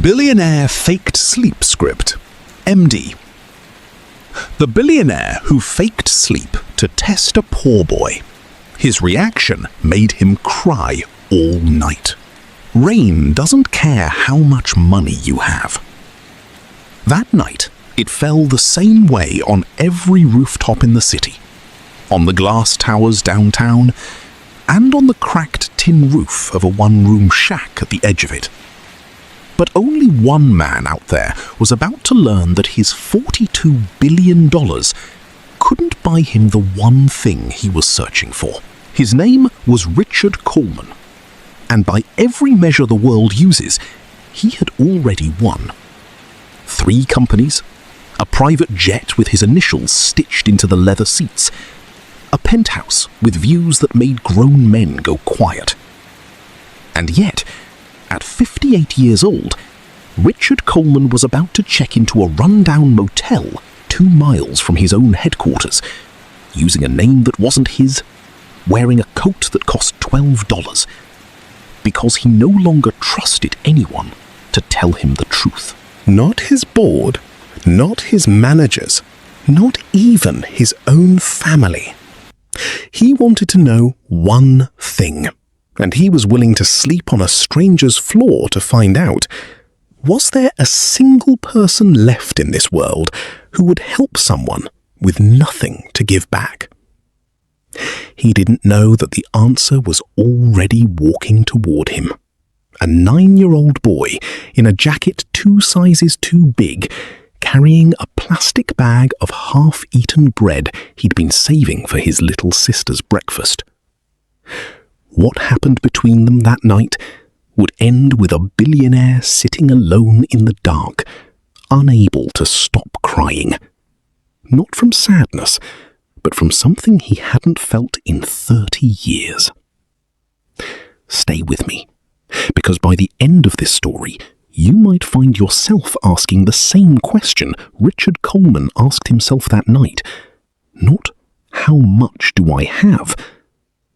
Billionaire Faked Sleep Script, MD. The billionaire who faked sleep to test a poor boy. His reaction made him cry all night. Rain doesn't care how much money you have. That night, it fell the same way on every rooftop in the city, on the glass towers downtown, and on the cracked tin roof of a one-room shack at the edge of it. But only one man out there was about to learn that his $42 billion couldn't buy him the one thing he was searching for. His name was Richard Coleman, and by every measure the world uses, he had already won. 3 companies, a private jet with his initials stitched into the leather seats, a penthouse with views that made grown men go quiet. And yet, at 58 years old, Richard Coleman was about to check into a rundown motel 2 miles from his own headquarters, using a name that wasn't his, wearing a coat that cost $12, because he no longer trusted anyone to tell him the truth. Not his board, not his managers, not even his own family. He wanted to know one thing, and he was willing to sleep on a stranger's floor to find out. Was there a single person left in this world who would help someone with nothing to give back? He didn't know that the answer was already walking toward him. A 9-year-old boy in a jacket 2 sizes too big, carrying a plastic bag of half-eaten bread he'd been saving for his little sister's breakfast. What happened between them that night would end with a billionaire sitting alone in the dark, unable to stop crying. Not from sadness, but from something he hadn't felt in 30 years. Stay with me, because by the end of this story, you might find yourself asking the same question Richard Coleman asked himself that night. Not how much do I have,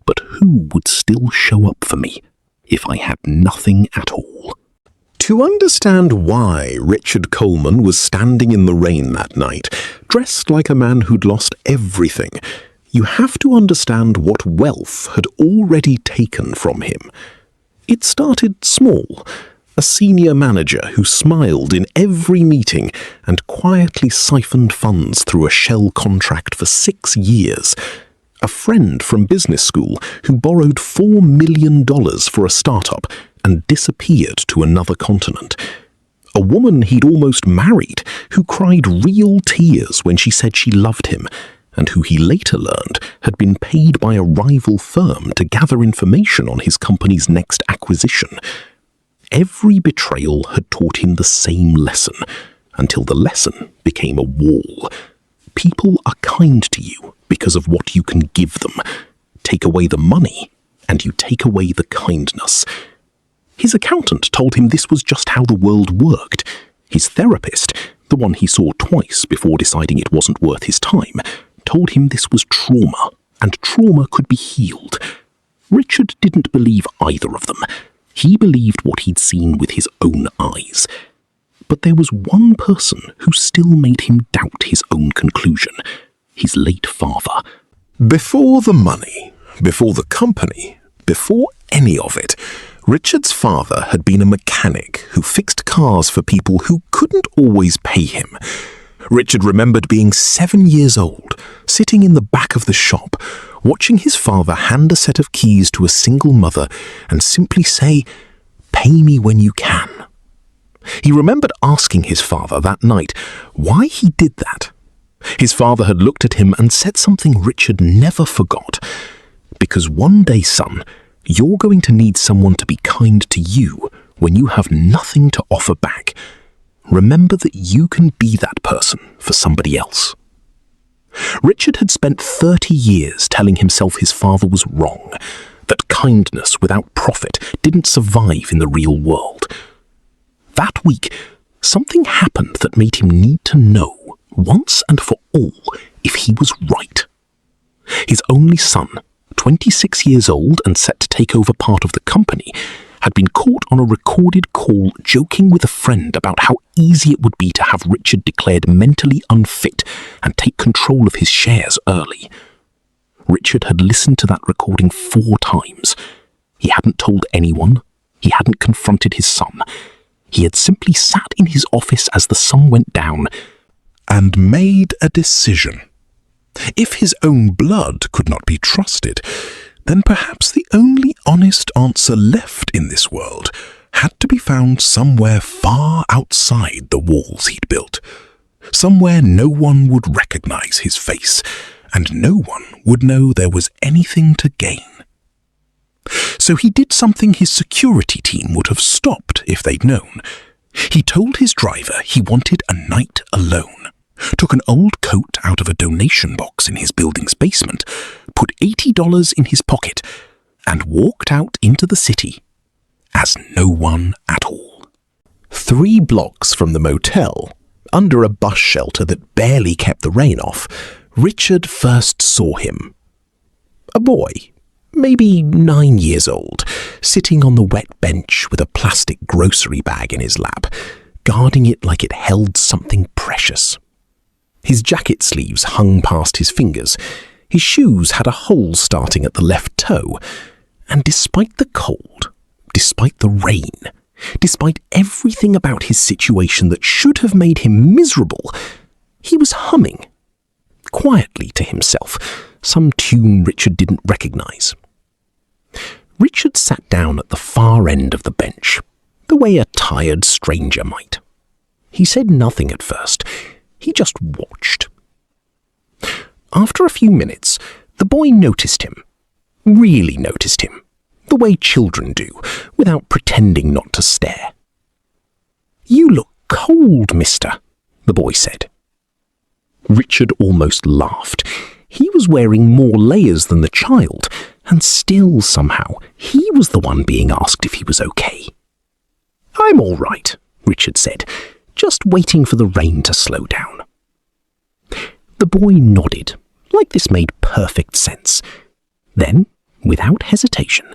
but who would still show up for me if I had nothing at all? To understand why Richard Coleman was standing in the rain that night, dressed like a man who'd lost everything, you have to understand what wealth had already taken from him. It started small. A senior manager who smiled in every meeting and quietly siphoned funds through a shell contract for 6 years. A friend from business school who borrowed $4 million for a startup and disappeared to another continent. A woman he'd almost married who cried real tears when she said she loved him, and who he later learned had been paid by a rival firm to gather information on his company's next acquisition. Every betrayal had taught him the same lesson, until the lesson became a wall. People are kind to you because of what you can give them. Take away the money, and you take away the kindness. His accountant told him this was just how the world worked. His therapist, the one he saw twice before deciding it wasn't worth his time, told him this was trauma, and trauma could be healed. Richard didn't believe either of them. He believed what he'd seen with his own eyes. But there was one person who still made him doubt his own conclusion: his late father. Before the money, before the company, before any of it, Richard's father had been a mechanic who fixed cars for people who couldn't always pay him. Richard remembered being 7 years old, sitting in the back of the shop, watching his father hand a set of keys to a single mother and simply say, "Pay me when you can." He remembered asking his father that night why he did that. His father had looked at him and said something Richard never forgot. "Because one day, son, you're going to need someone to be kind to you when you have nothing to offer back. Remember that you can be that person for somebody else." Richard had spent 30 years telling himself his father was wrong, that kindness without profit didn't survive in the real world. That week, something happened that made him need to know, once and for all, if he was right. His only son, 26 years old and set to take over part of the company, had been caught on a recorded call joking with a friend about how easy it would be to have Richard declared mentally unfit and take control of his shares early. Richard had listened to that recording 4 times. He hadn't told anyone. He hadn't confronted his son. He had simply sat in his office as the sun went down and made a decision. If his own blood could not be trusted, then perhaps the only honest answer left in this world had to be found somewhere far outside the walls he'd built, somewhere no one would recognize his face, and no one would know there was anything to gain. So he did something his security team would have stopped if they'd known. He told his driver he wanted a night alone, took an old coat out of a donation box in his building's basement, put $80 in his pocket, and walked out into the city as no one at all. 3 blocks from the motel, under a bus shelter that barely kept the rain off, Richard first saw him. A boy, maybe 9 years old, sitting on the wet bench with a plastic grocery bag in his lap, guarding it like it held something precious. His jacket sleeves hung past his fingers. His shoes had a hole starting at the left toe. And despite the cold, despite the rain, despite everything about his situation that should have made him miserable, he was humming, quietly to himself, some tune Richard didn't recognize. Richard sat down at the far end of the bench, the way a tired stranger might. He said nothing at first. He just watched. After a few minutes, the boy noticed him, really noticed him, the way children do, without pretending not to stare. "You look cold, mister," the boy said. Richard almost laughed. He was wearing more layers than the child, and still, somehow, he was the one being asked if he was okay. "I'm all right," Richard said, just waiting for the rain to slow down. The boy nodded, like this made perfect sense. Then, without hesitation,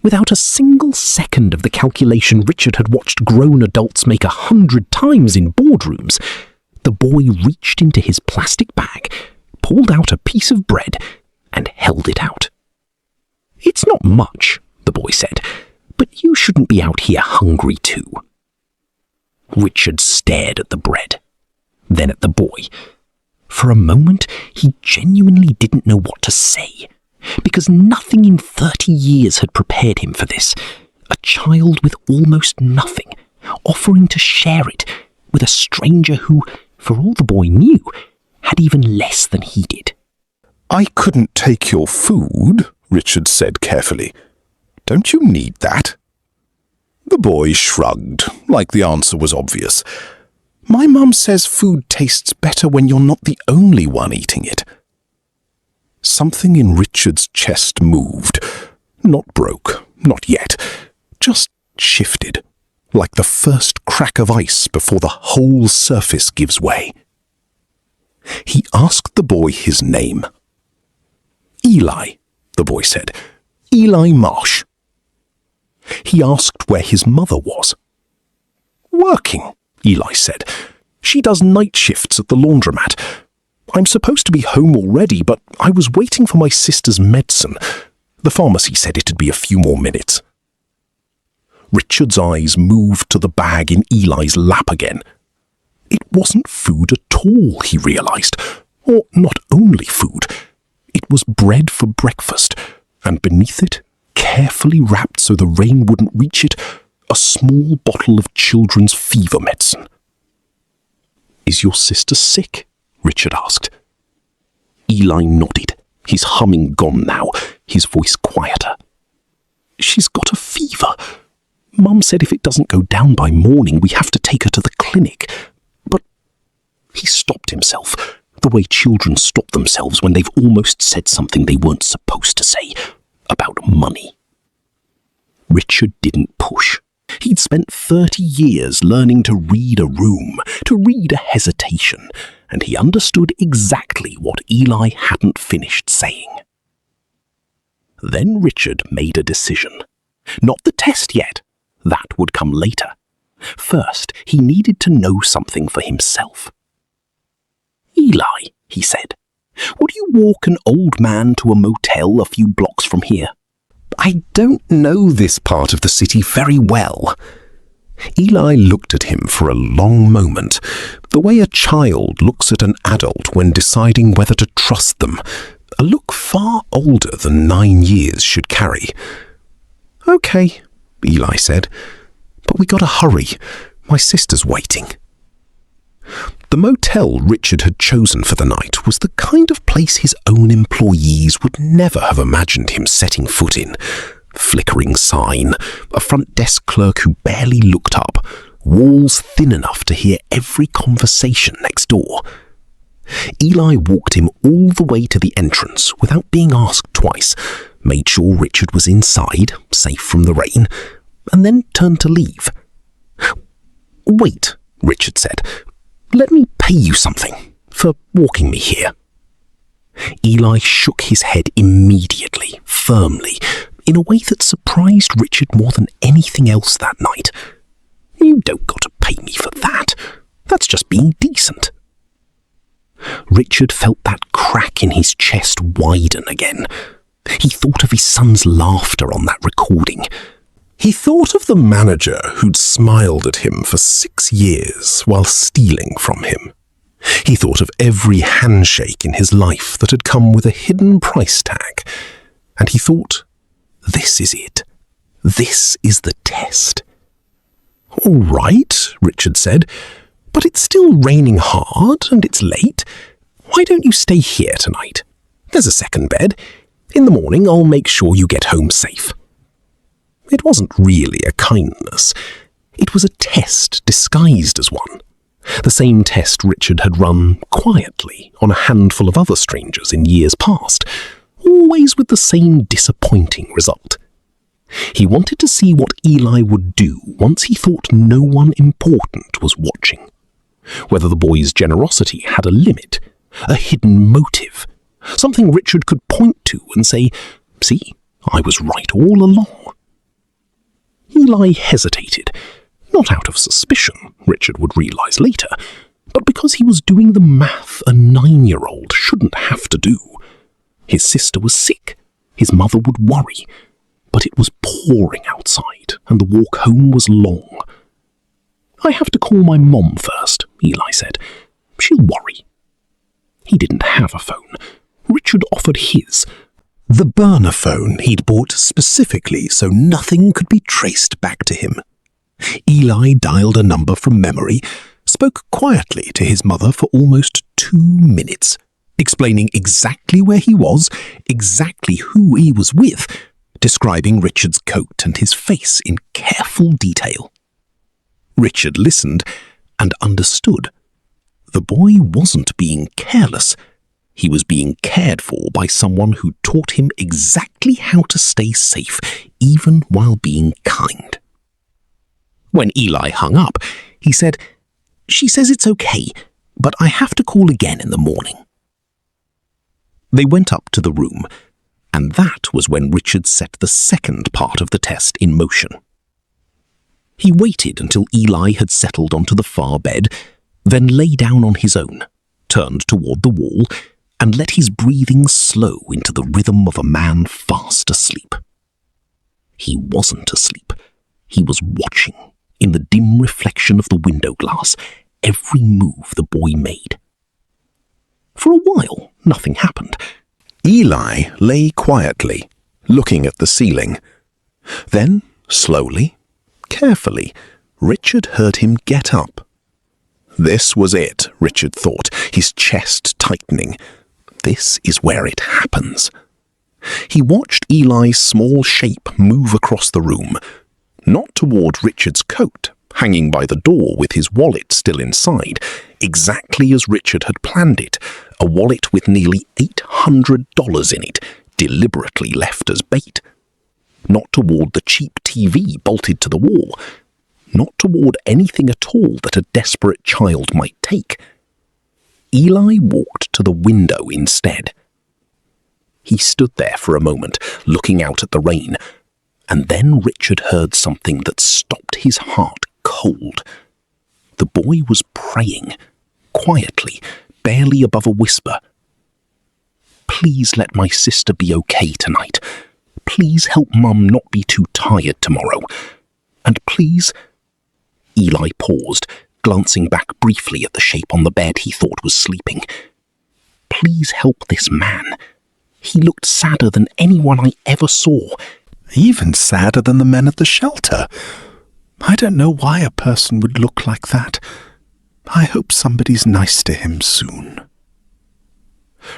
without a single second of the calculation Richard had watched grown adults make 100 times in boardrooms, the boy reached into his plastic bag, pulled out a piece of bread, and held it out. "It's not much," the boy said, "but you shouldn't be out here hungry too." Richard stared at the bread, then at the boy. For a moment, he genuinely didn't know what to say, because nothing in 30 years had prepared him for this. A child with almost nothing, offering to share it with a stranger who, for all the boy knew, had even less than he did. "I couldn't take your food," Richard said carefully. "Don't you need that?" The boy shrugged, like the answer was obvious. "My mum says food tastes better when you're not the only one eating it." Something in Richard's chest moved. Not broke, not yet. Just shifted, like the first crack of ice before the whole surface gives way. He asked the boy his name. "Eli," the boy said. "Eli Marsh." He asked where his mother was. "Working," Eli said. "She does night shifts at the laundromat. I'm supposed to be home already, but I was waiting for my sister's medicine. The pharmacy said it'd be a few more minutes." Richard's eyes moved to the bag in Eli's lap again. It wasn't food at all, he realized. Or not only food. It was bread for breakfast, and beneath it, carefully wrapped so the rain wouldn't reach it, a small bottle of children's fever medicine. "Is your sister sick?" Richard asked. Eli nodded, his humming gone now, his voice quieter. "She's got a fever. Mum said if it doesn't go down by morning, we have to take her to the clinic. But..." He stopped himself, the way children stop themselves when they've almost said something they weren't supposed to say, about money. Richard didn't push. He'd spent 30 years learning to read a room, to read a hesitation, and he understood exactly what Eli hadn't finished saying. Then Richard made a decision. Not the test yet, That would come later. First, he needed to know something for himself. "Eli," he said, "would you walk an old man to a motel a few blocks from here?" "I don't know this part of the city very well." Eli looked at him for a long moment, the way a child looks at an adult when deciding whether to trust them, a look far older than 9 years should carry. "Okay," Eli said, "but we gotta hurry. My sister's waiting." The motel Richard had chosen for the night was the kind of place his own employees would never have imagined him setting foot in. Flickering sign, a front desk clerk who barely looked up, walls thin enough to hear every conversation next door. Eli walked him all the way to the entrance without being asked twice, made sure Richard was inside, safe from the rain, and then turned to leave. "Wait," Richard said. "Let me pay you something for walking me here." Eli shook his head immediately, firmly, in a way that surprised Richard more than anything else that night. "You don't got to pay me for that. That's just being decent." Richard felt that crack in his chest widen again. He thought of his son's laughter on that recording. He thought of the manager who'd smiled at him for 6 years while stealing from him. He thought of every handshake in his life that had come with a hidden price tag, and he thought, this is it. This is the test. "All right," Richard said, "but it's still raining hard and it's late. Why don't you stay here tonight? There's a second bed. In the morning I'll make sure you get home safe." It wasn't really a kindness. It was a test disguised as one. The same test Richard had run quietly on a handful of other strangers in years past, always with the same disappointing result. He wanted to see what Eli would do once he thought no one important was watching. Whether the boy's generosity had a limit, a hidden motive, something Richard could point to and say, "See, I was right all along." Eli hesitated, not out of suspicion, Richard would realize later, but because he was doing the math a 9-year-old shouldn't have to do. His sister was sick. His mother would worry. But it was pouring outside, and the walk home was long. "I have to call my mom first," Eli said. "She'll worry." He didn't have a phone. Richard offered his. The burner phone he'd bought specifically so nothing could be traced back to him. Eli dialed a number from memory, spoke quietly to his mother for almost 2 minutes, explaining exactly where he was, exactly who he was with, describing Richard's coat and his face in careful detail. Richard listened and understood. The boy wasn't being careless. He was being cared for by someone who taught him exactly how to stay safe, even while being kind. When Eli hung up, he said, "She says it's okay, but I have to call again in the morning." They went up to the room, and that was when Richard set the second part of the test in motion. He waited until Eli had settled onto the far bed, then lay down on his own, turned toward the wall, and let his breathing slow into the rhythm of a man fast asleep. He wasn't asleep. He was watching, in the dim reflection of the window glass, every move the boy made. For a while, nothing happened. Eli lay quietly, looking at the ceiling. Then, slowly, carefully, Richard heard him get up. This was it, Richard thought, his chest tightening. This is where it happens. He watched Eli's small shape move across the room, not toward Richard's coat, hanging by the door with his wallet still inside, exactly as Richard had planned it, a wallet with nearly $800 in it, deliberately left as bait. Not toward the cheap TV bolted to the wall, not toward anything at all that a desperate child might take. Eli walked to the window instead. He stood there for a moment, looking out at the rain. And then Richard heard something that stopped his heart cold. The boy was praying, quietly, barely above a whisper. "Please let my sister be okay tonight. Please help Mum not be too tired tomorrow. And please—" Eli paused, glancing back briefly at the shape on the bed he thought was sleeping. "Please help this man. He looked sadder than anyone I ever saw." Even sadder than the men at the shelter. I don't know why a person would look like that. I hope somebody's nice to him soon.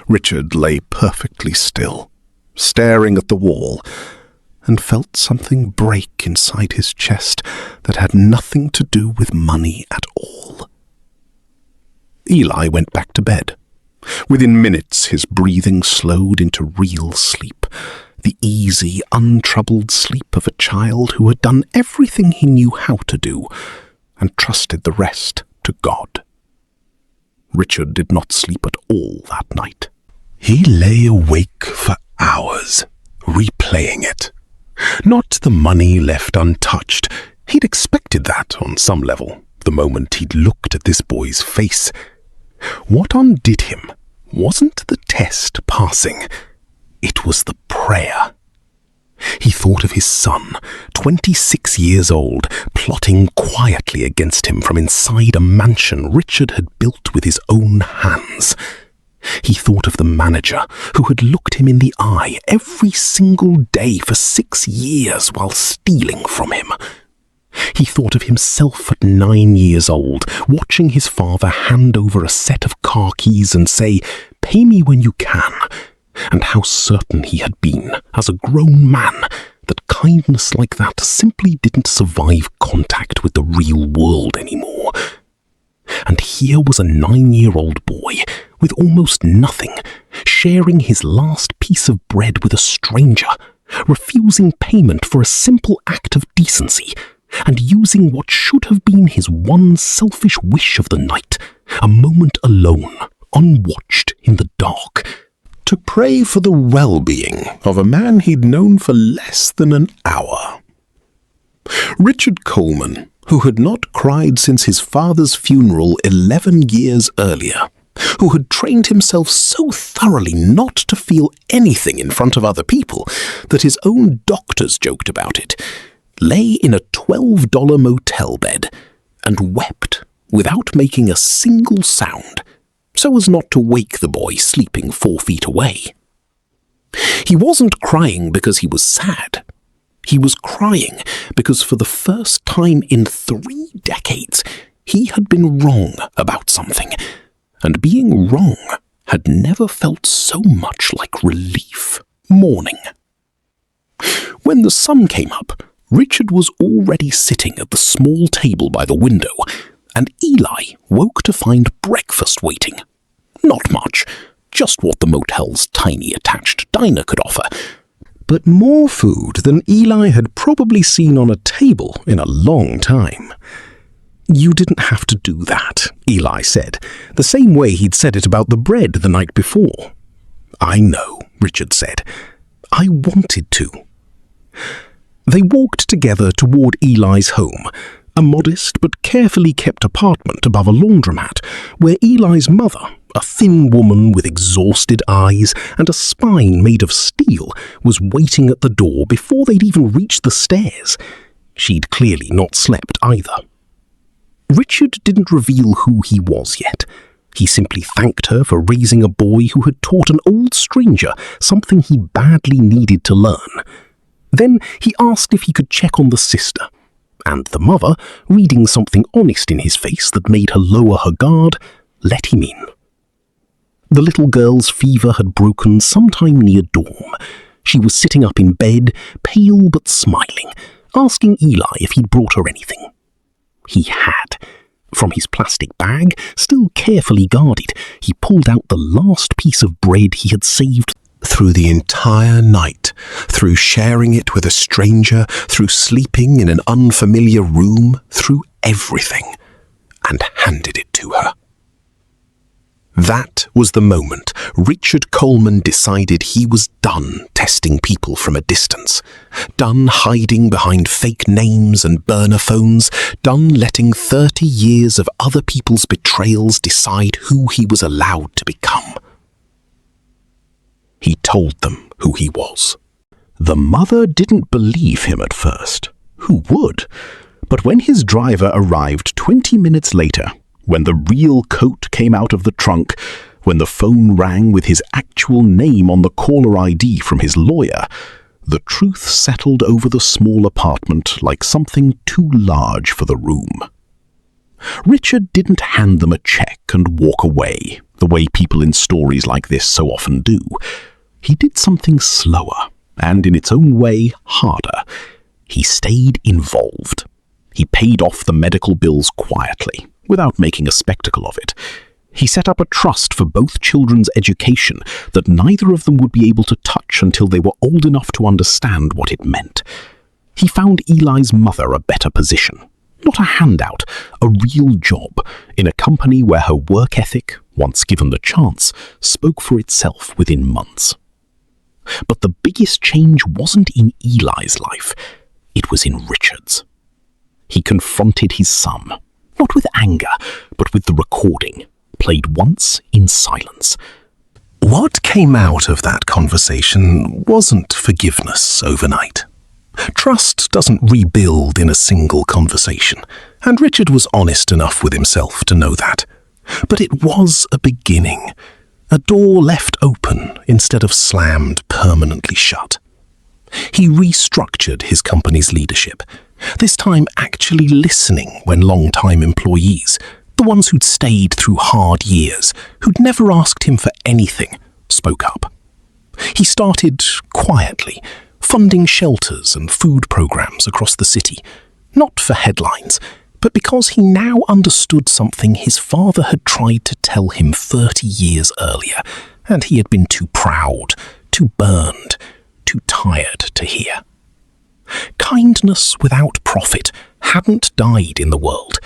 Richard lay perfectly still, staring at the wall, and felt something break inside his chest that had nothing to do with money at all. Eli went back to bed. Within minutes, his breathing slowed into real sleep, the easy, untroubled sleep of a child who had done everything he knew how to do and trusted the rest to God. Richard did not sleep at all that night. He lay awake for hours, replaying it. Not the money left untouched. He'd expected that on some level, the moment he'd looked at this boy's face. What undid him wasn't the test passing. It was the prayer. He thought of his son, 26 years old, plotting quietly against him from inside a mansion Richard had built with his own hands. He thought of the manager who had looked him in the eye every single day for 6 years while stealing from him. He thought of himself at 9 years old, watching his father hand over a set of car keys and say, "Pay me when you can," and how certain he had been, as a grown man, that kindness like that simply didn't survive contact with the real world anymore. And here was a 9-year-old boy, with almost nothing, sharing his last piece of bread with a stranger, refusing payment for a simple act of decency, and using what should have been his one selfish wish of the night, a moment alone, unwatched in the dark, to pray for the well-being of a man he'd known for less than an hour. Richard Coleman, who had not cried since his father's funeral 11 years earlier, who had trained himself so thoroughly not to feel anything in front of other people that his own doctors joked about it, lay in a $12 motel bed and wept without making a single sound, so as not to wake the boy sleeping 4 feet away. He wasn't crying because he was sad. He was crying because for the first time in 3 decades, he had been wrong about something, and being wrong had never felt so much like relief. Morning. When the sun came up, Richard was already sitting at the small table by the window, and Eli woke to find breakfast waiting. Not much, just what the motel's tiny attached diner could offer, but more food than Eli had probably seen on a table in a long time. "You didn't have to do that," Eli said, the same way he'd said it about the bread the night before. "I know," Richard said. "I wanted to." They walked together toward Eli's home, a modest but carefully kept apartment above a laundromat, where Eli's mother, a thin woman with exhausted eyes and a spine made of steel, was waiting at the door before they'd even reached the stairs. She'd clearly not slept either. Richard didn't reveal who he was yet. He simply thanked her for raising a boy who had taught an old stranger something he badly needed to learn. Then he asked if he could check on the sister, and the mother, reading something honest in his face that made her lower her guard, let him in. The little girl's fever had broken sometime near dawn. She was sitting up in bed, pale but smiling, asking Eli if he'd brought her anything. He had. From his plastic bag, still carefully guarded, he pulled out the last piece of bread he had saved through the entire night, through sharing it with a stranger, through sleeping in an unfamiliar room, through everything, and handed it to her. That was the moment Richard Coleman decided he was done testing people from a distance, done hiding behind fake names and burner phones, done letting 30 years of other people's betrayals decide who he was allowed to become. He told them who he was. The mother didn't believe him at first. Who would? But when his driver arrived 20 minutes later, when the real coat came out of the trunk, when the phone rang with his actual name on the caller ID from his lawyer, the truth settled over the small apartment like something too large for the room. Richard didn't hand them a check and walk away, the way people in stories like this so often do. He did something slower, and in its own way, harder. He stayed involved. He paid off the medical bills quietly, without making a spectacle of it. He set up a trust for both children's education that neither of them would be able to touch until they were old enough to understand what it meant. He found Eli's mother a better position. Not a handout, a real job, in a company where her work ethic, once given the chance, spoke for itself within months. But the biggest change wasn't in Eli's life, it was in Richard's. He confronted his son, not with anger, but with the recording, played once in silence. What came out of that conversation wasn't forgiveness overnight. Trust doesn't rebuild in a single conversation, and Richard was honest enough with himself to know that. But it was a beginning, a door left open instead of slammed permanently shut. He restructured his company's leadership, this time actually listening when long-time employees, the ones who'd stayed through hard years, who'd never asked him for anything, spoke up. He started quietly, funding shelters and food programs across the city, not for headlines, but because he now understood something his father had tried to tell him 30 years earlier, and he had been too proud, too burned, too tired to hear. Kindness without profit hadn't died in the world.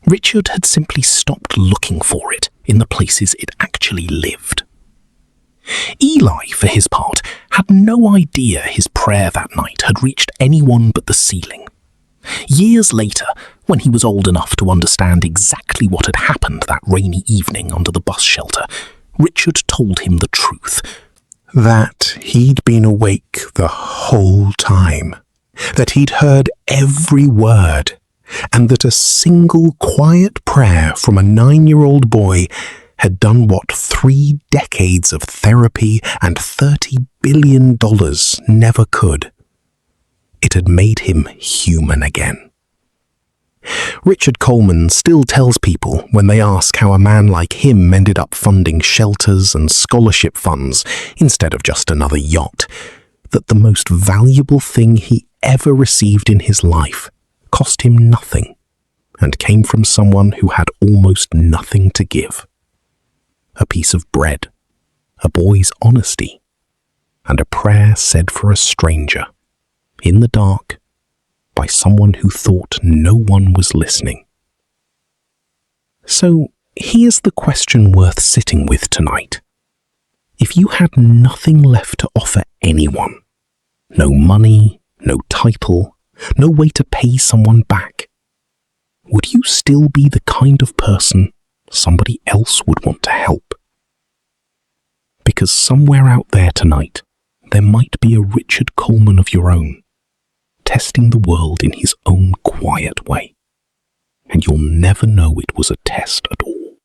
Richard had simply stopped looking for it in the places it actually lived. Eli, for his part, had no idea his prayer that night had reached anyone but the ceiling. Years later, when he was old enough to understand exactly what had happened that rainy evening under the bus shelter, Richard told him the truth. That he'd been awake the whole time, that he'd heard every word, and that a single quiet prayer from a 9-year-old boy had done what 3 decades of therapy and $30 billion never could. It had made him human again. Richard Coleman still tells people when they ask how a man like him ended up funding shelters and scholarship funds instead of just another yacht, that the most valuable thing he ever received in his life cost him nothing and came from someone who had almost nothing to give. A piece of bread, a boy's honesty, and a prayer said for a stranger, in the dark, by someone who thought no one was listening. So here's the question worth sitting with tonight. If you had nothing left to offer anyone, no money, no title, no way to pay someone back, would you still be the kind of person somebody else would want to help? Because somewhere out there tonight, there might be a Richard Coleman of your own, testing the world in his own quiet way, and you'll never know it was a test at all.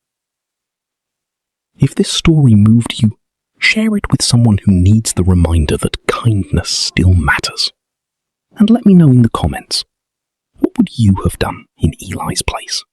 If this story moved you, share it with someone who needs the reminder that kindness still matters. And let me know in the comments, what would you have done in Eli's place?